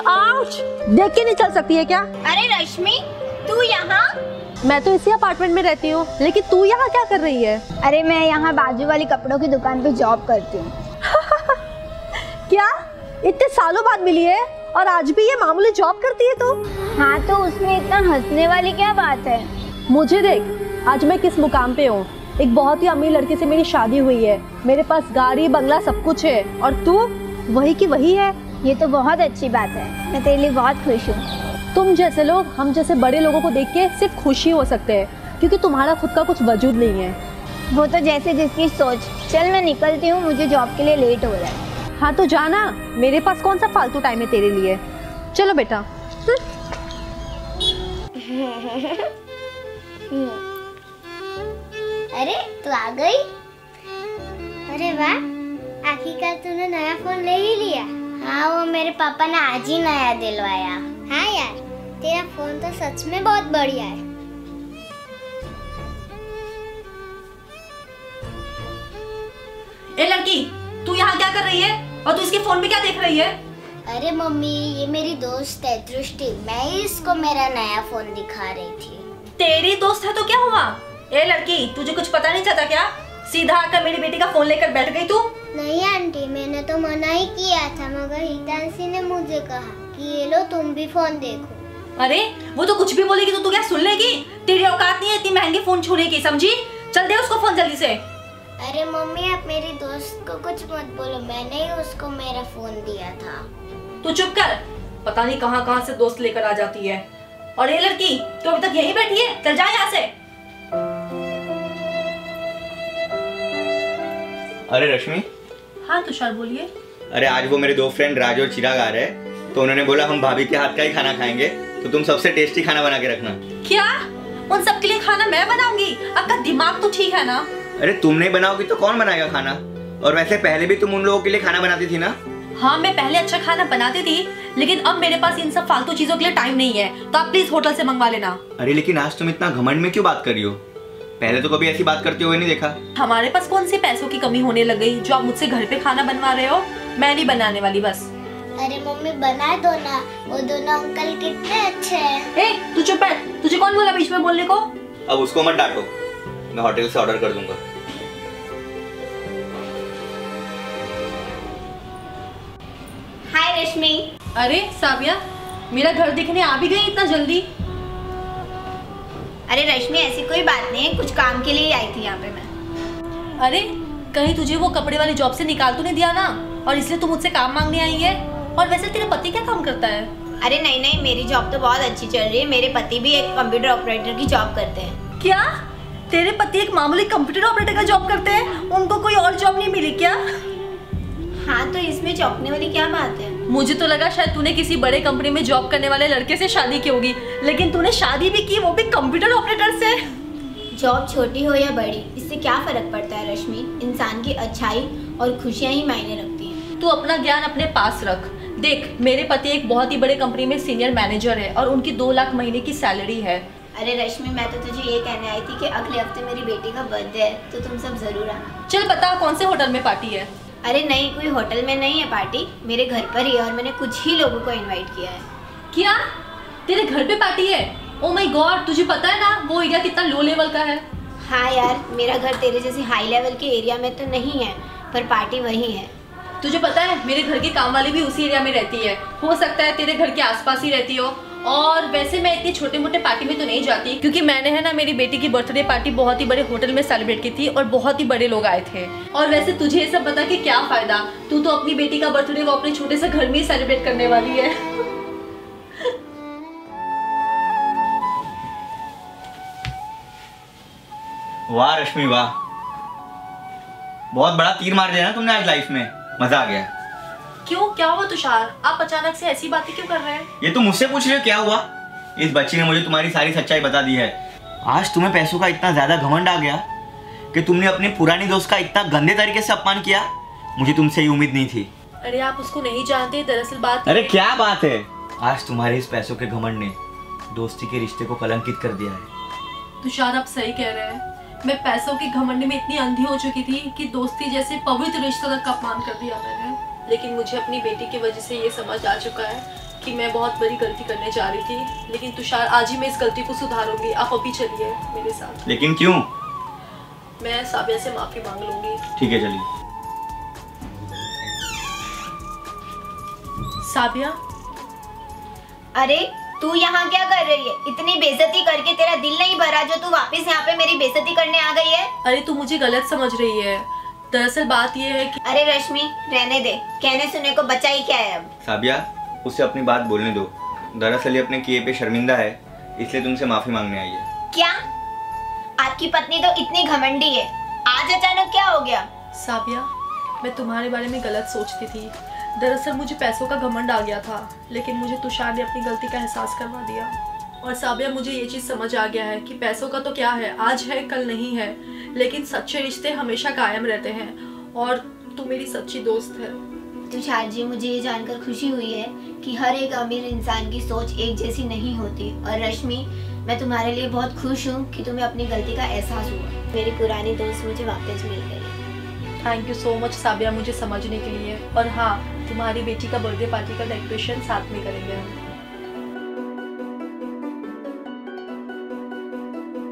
Ouch! देख के नहीं चल सकती है क्या? अरे रश्मि, तू यहाँ? मैं तो इसी अपार्टमेंट में रहती हूँ, लेकिन तू यहाँ क्या कर रही है? अरे मैं यहाँ बाजू वाली कपड़ों की दुकान पे जॉब करती हूँ। क्या? इतने सालों बाद मिली है और आज भी ये मामूली जॉब करती है तू? हाँ तो उसमें इतना हंसने वाली क्या बात है? मुझे देख, आज मैं किस मुकाम पे हूँ। एक बहुत ही अमीर लड़के से मेरी शादी हुई है, मेरे पास गाड़ी बंगला सब कुछ है, और तू वही की वही है। ये तो बहुत अच्छी बात है, मैं तेरे लिए बहुत खुश हूँ। तुम जैसे लोग हम जैसे बड़े लोगों को देख के सिर्फ खुशी हो सकते हैं, क्योंकि तुम्हारा खुद का कुछ वजूद नहीं है। वो तो जैसे जिसकी सोच। चल मैं निकलती हूँ, मुझे जॉब के लिए लेट हो रहा है। हाँ तो जाना, मेरे पास कौन सा फालतू टाइम है तेरे लिए। चलो बेटा। अरे तू आ गई? अरे वाह, आखिरकार तूने नया फोन ले ही लिया। हाँ, वो मेरे पापा ने आज ही नया दिलवाया। हाँ यार, तेरा फोन तो सच में बहुत बढ़िया है। ए लड़की, तू यहाँ क्या कर रही है और तू इसके फोन में क्या देख रही है? अरे मम्मी, ये मेरी दोस्त है दृष्टि, मैं ही इसको मेरा नया फोन दिखा रही थी। तेरी दोस्त है तो क्या हुआ? ए लड़की, तुझे कुछ पता नहीं चलता क्या? सीधा आकर मेरी बेटी का फोन लेकर बैठ गई तू। नहीं आंटी, मैंने तो मना ही किया था, मगर हितांशी ने मुझे कहा कि ये लो तुम भी फोन देखो। अरे वो तो कुछ भी बोलेगी तो तू क्या सुन लेगी? तेरी औकात नहीं है इतनी महंगी फोन छूने की, समझी? चल दे उसको फोन जल्दी से। अरे मम्मी, आप मेरी दोस्त को कुछ मत बोलो, मैंने ही उसको मेरा फोन दिया था। तू चुप कर, पता नहीं कहाँ कहाँ से दोस्त लेकर आ जाती है। और ये लड़की, तू अभी तक यहीं बैठी है? चल जा यहाँ से। अरे रश्मि। हाँ तुषार, बोलिए। अरे आज वो मेरे दो फ्रेंड राज और चिराग आ रहे हैं, तो उन्होंने बोला हम भाभी के हाथ का ही खाना खाएंगे, तो तुम सबसे टेस्टी खाना बना के रखना। क्या? उन सबके लिए खाना मैं बनाऊंगी? आपका दिमाग तो ठीक है ना? अरे तुम नहीं बनाओगी तो कौन बनाएगा खाना? और वैसे पहले भी तुम उन लोगों के लिए खाना बनाती थी ना? हाँ, मैं पहले अच्छा खाना बनाती थी, लेकिन अब मेरे पास इन सब फालतू चीजों के लिए टाइम नहीं है, तो आप प्लीज होटल से मंगवा लेना। अरे लेकिन आज तुम इतना घमंड में क्यों बात कर रही हो? पहले तो कभी ऐसी बात करते हुए नहीं देखा। हमारे पास कौन सी पैसों की कमी होने लग गई जो आप मुझसे घर पे खाना बनवा रहे हो? मैं नहीं बनाने वाली बस। अरे मम्मी, बना दो ना, वो दोनों अंकल कितने अच्छे हैं। ए, तू चुप बैठ, तुझे कौन बोला बीच में बोलने को? अब उसको मत डांटो, मैं होटल से ऑर्डर कर दूंगा। हाय रश्मि। अरे साबिया, मेरा घर दिखने आ भी गई इतना जल्दी? अरे रश्मि, ऐसी कोई बात नहीं है, कुछ काम के लिए ही आई थी यहाँ पे मैं। अरे कहीं तुझे वो कपड़े वाली जॉब से निकाल तो नहीं दिया ना, और इसलिए तू मुझसे काम मांगने आई है? और वैसे तेरे पति क्या काम करता है? अरे नहीं नहीं, मेरी जॉब तो बहुत अच्छी चल रही है, मेरे पति भी एक कंप्यूटर ऑपरेटर की जॉब करते हैं। क्या? तेरे पति एक मामूली कंप्यूटर ऑपरेटर का जॉब करते हैं? उनको कोई और जॉब नहीं मिली क्या? हाँ तो इसमें चौंकने वाली क्या बात है? मुझे तो लगा शायद तूने किसी बड़े कंपनी में जॉब करने वाले लड़के से शादी की होगी, लेकिन तूने शादी भी की, वो भी कंप्यूटर ऑपरेटर से। जॉब छोटी हो या बड़ी, इससे क्या फर्क पड़ता है रश्मि? इंसान की अच्छाई और खुशियाँ ही मायने रखती हैं। तू अपना ज्ञान अपने पास रख। देख, मेरे पति एक बहुत ही बड़े कंपनी में सीनियर मैनेजर है और उनकी 2 लाख महीने की सैलरी है। अरे रश्मि, मैं तो तुझे ये कहने आई थी कि अगले हफ्ते मेरी बेटी का बर्थडे है, तो तुम सब जरूर आना। चल बता, कौन से होटल में पार्टी है? अरे नहीं, कोई होटल में नहीं है पार्टी, मेरे घर पर ही है, और मैंने कुछ ही लोगों को इनवाइट किया है। क्या? तेरे घर पे पार्टी है? ओ माय गॉड, तुझे पता है ना वो एरिया कितना लो लेवल का है? हाँ यार, मेरा घर तेरे जैसे हाई लेवल के एरिया में तो नहीं है, पर पार्टी वही है। तुझे पता है मेरे घर की काम वाली भी उसी एरिया में रहती है, हो सकता है तेरे घर के आसपास ही रहती हो। और वैसे मैं इतनी छोटे मोटे पार्टी में तो नहीं जाती, क्योंकि मैंने है ना मेरी बेटी की बर्थडे पार्टी बहुत ही बड़े होटल में सेलिब्रेट की थी और बहुत ही बड़े लोग आए थे। और वैसे तुझे ये सब बता के क्या फायदा, तू तो अपनी बेटी का बर्थडे को अपने छोटे से घर में ही सेलिब्रेट करने वाली है। वाह रश्मि वाह, बहुत बड़ा तीर मार दिया ना तुमने आज लाइफ में, मजा आ गया। क्यों, क्या हुआ तुषार? आप अचानक से ऐसी बातें क्यों कर रहे हैं? ये तुम मुझसे पूछ रहे हो क्या हुआ? इस बच्ची ने मुझे तुम्हारी सारी सच्चाई बता दी है। आज तुम्हें पैसों का इतना ज्यादा घमंड आ गया कि तुमने अपनी पुरानी दोस्त का इतना गंदे तरीके से अपमान किया। मुझे तुमसे ये उम्मीद नहीं थी। अरे आप उसको नहीं जानते, दरअसल बात। अरे क्या बात है, आज तुम्हारे इस पैसों के घमंड ने दोस्ती के रिश्ते को कलंकित कर दिया है। तुषार आप सही कह रहे हैं, मैं पैसों के घमंड में इतनी अंधी हो चुकी थी कि दोस्ती जैसे पवित्र रिश्ते तक का अपमान कर दिया मैंने। लेकिन मुझे अपनी बेटी की वजह से ये समझ आ चुका है कि मैं बहुत बड़ी गलती करने जा रही थी, लेकिन तुषार आज ही मैं इस गलती को सुधारूंगी। आप अभी चलिए मेरे साथ। लेकिन क्यों? मैं साबिया से माफी मांग लूंगी। ठीक है चलिए। साबिया, अरे तू यहाँ क्या कर रही है? इतनी बेइज्जती करके तेरा दिल नहीं भरा जो तू वापस यहाँ पे मेरी बेइज्जती करने आ गई है? अरे तू मुझे गलत समझ रही है। दरअसल बात ये है कि अरे रश्मि रहने दे, कहने सुने को बचा ही क्या है अब। साबिया, उससे अपनी बात बोलने दो। दरअसल ये अपने किए पे शर्मिंदा है, इसलिए तुमसे माफी मांगने आई है। क्या? आपकी पत्नी तो इतनी घमंडी है, आज अचानक क्या हो गया? साबिया, मैं तुम्हारे बारे में गलत सोचती थी। दरअसल मुझे पैसों का घमंड आ गया था, लेकिन मुझे तुषार ने अपनी गलती का एहसास करवा दिया। और साबिया, मुझे ये चीज़ समझ आ गया है कि पैसों का तो क्या है, आज है कल नहीं है, लेकिन सच्चे रिश्ते हमेशा कायम रहते हैं और तू मेरी सच्ची दोस्त है। तुषार जी, मुझे ये जानकर खुशी हुई है कि हर एक अमीर इंसान की सोच एक जैसी नहीं होती। और रश्मि, मैं तुम्हारे लिए बहुत खुश हूँ कि तुम्हें अपनी गलती का एहसास हुआ। मेरी पुरानी दोस्त मुझे वापस मिल गई। थैंक यू सो मच साबिया मुझे समझने के लिए। और हाँ, तुम्हारी बेटी का बर्थडे पार्टी का डेकोरेशन साथ में करेंगे हम।